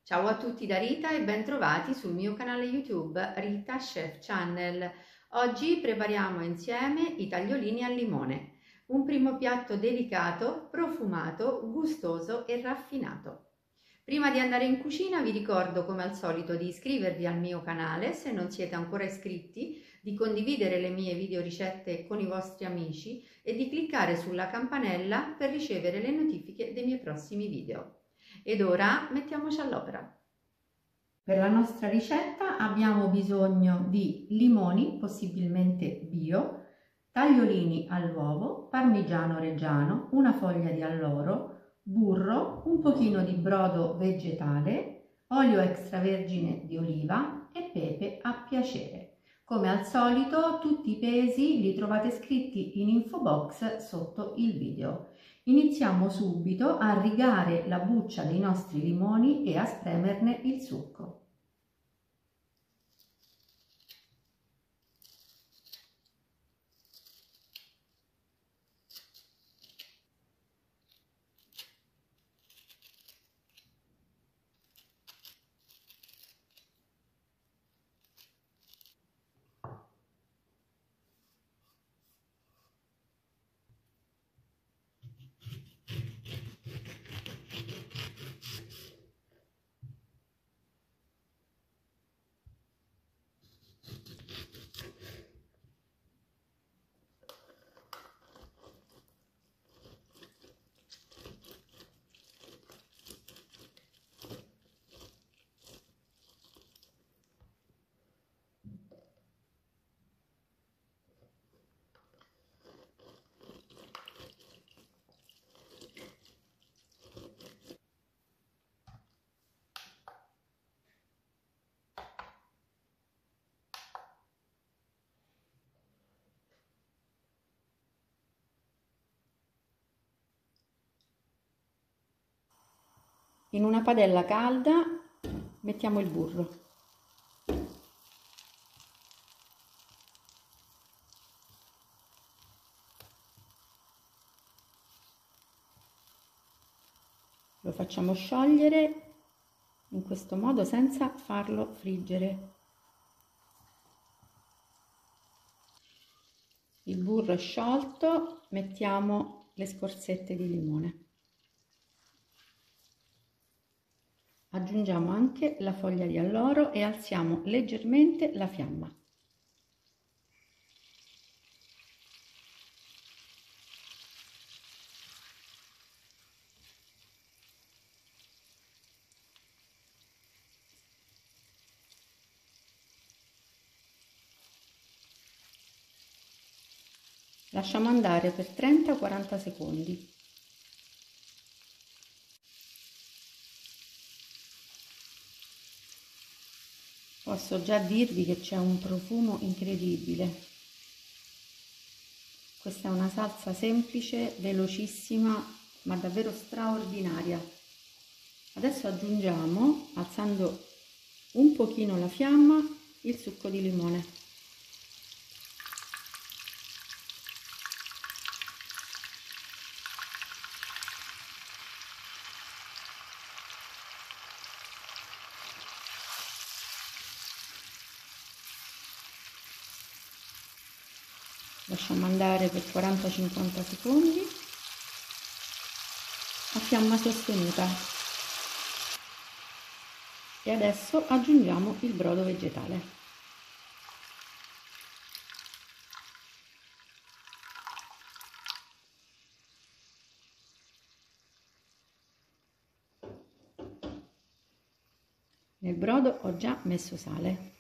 Ciao a tutti da Rita e ben trovati sul mio canale YouTube Rita Chef Channel. Oggi prepariamo insieme i tagliolini al limone, un primo piatto delicato, profumato, gustoso e raffinato. Prima di andare in cucina vi ricordo come al solito di iscrivervi al mio canale se non siete ancora iscritti, di condividere le mie video ricette con i vostri amici e di cliccare sulla campanella per ricevere le notifiche dei miei prossimi video. Ed ora mettiamoci all'opera. Per la nostra ricetta abbiamo bisogno di limoni, possibilmente bio, tagliolini all'uovo, parmigiano reggiano, una foglia di alloro, burro, un pochino di brodo vegetale, olio extravergine di oliva e pepe a piacere. Come al solito tutti i pesi li trovate scritti in info box sotto il video. Iniziamo subito a rigare la buccia dei nostri limoni e a spremerne il succo. In una padella calda mettiamo il burro. Lo facciamo sciogliere in questo modo senza farlo friggere. Il burro è sciolto, mettiamo le scorzette di limone. Aggiungiamo anche la foglia di alloro e alziamo leggermente la fiamma. Lasciamo andare per 30-40 secondi. Posso già dirvi che c'è un profumo incredibile. Questa è una salsa semplice, velocissima, ma davvero straordinaria. Adesso aggiungiamo, alzando un pochino la fiamma, il succo di limone. Lasciamo andare per 40-50 secondi a fiamma sostenuta e adesso aggiungiamo il brodo vegetale. Nel brodo ho già messo sale,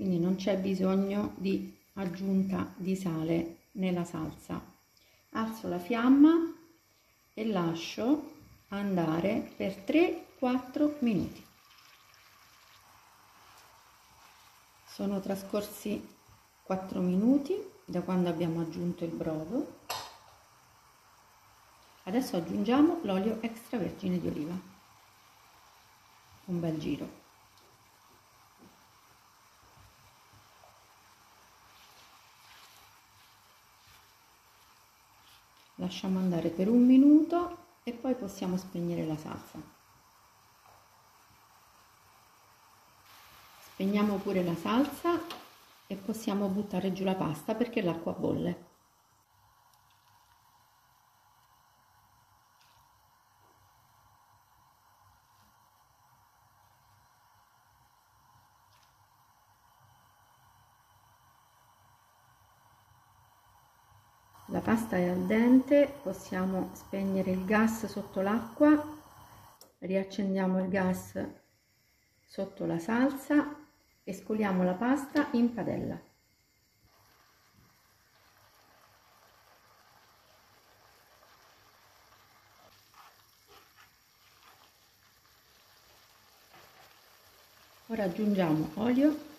quindi non c'è bisogno di aggiunta di sale nella salsa. Alzo la fiamma e lascio andare per 3-4 minuti. Sono trascorsi 4 minuti da quando abbiamo aggiunto il brodo. Adesso aggiungiamo l'olio extravergine di oliva, un bel giro. Lasciamo andare per un minuto e poi possiamo spegnere la salsa. Spegniamo pure la salsa e possiamo buttare giù la pasta perché l'acqua bolle. La pasta è al dente, possiamo spegnere il gas sotto l'acqua, riaccendiamo il gas sotto la salsa e scoliamo la pasta in padella. Ora aggiungiamo olio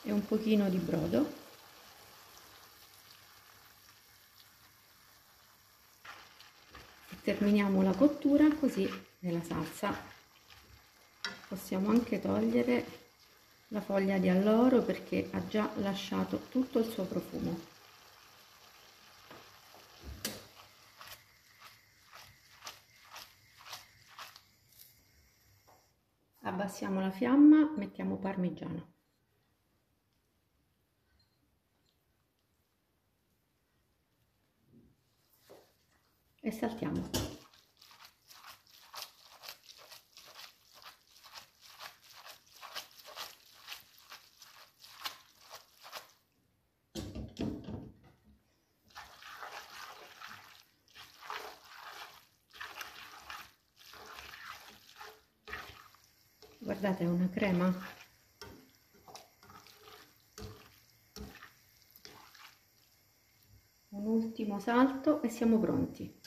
e un pochino di brodo e terminiamo la cottura così nella salsa. Possiamo anche togliere la foglia di alloro perché ha già lasciato tutto il suo profumo. Abbassiamo la fiamma, mettiamo parmigiano. E saltiamo. Guardate, è una crema. Un ultimo salto e siamo pronti.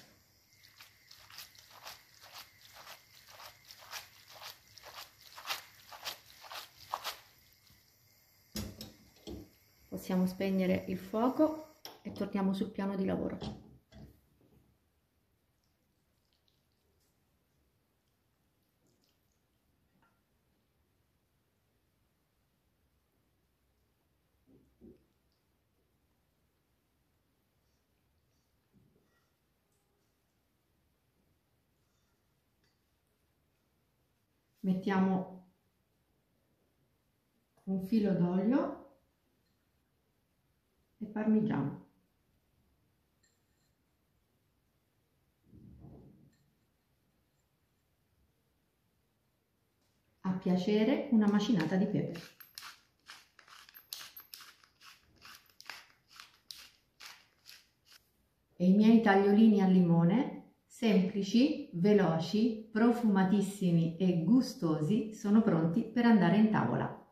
Possiamo spegnere il fuoco e torniamo sul piano di lavoro. Mettiamo un filo d'olio e parmigiano. A piacere una macinata di pepe. E i miei tagliolini al limone, semplici, veloci, profumatissimi e gustosi, sono pronti per andare in tavola.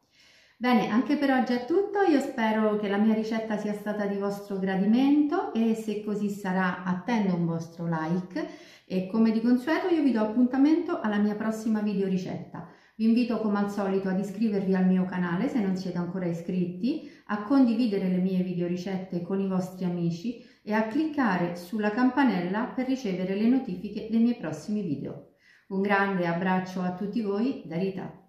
Bene, anche per oggi è tutto, io spero che la mia ricetta sia stata di vostro gradimento e se così sarà attendo un vostro like e come di consueto io vi do appuntamento alla mia prossima video ricetta. Vi invito come al solito ad iscrivervi al mio canale se non siete ancora iscritti, a condividere le mie video ricette con i vostri amici e a cliccare sulla campanella per ricevere le notifiche dei miei prossimi video. Un grande abbraccio a tutti voi da Rita.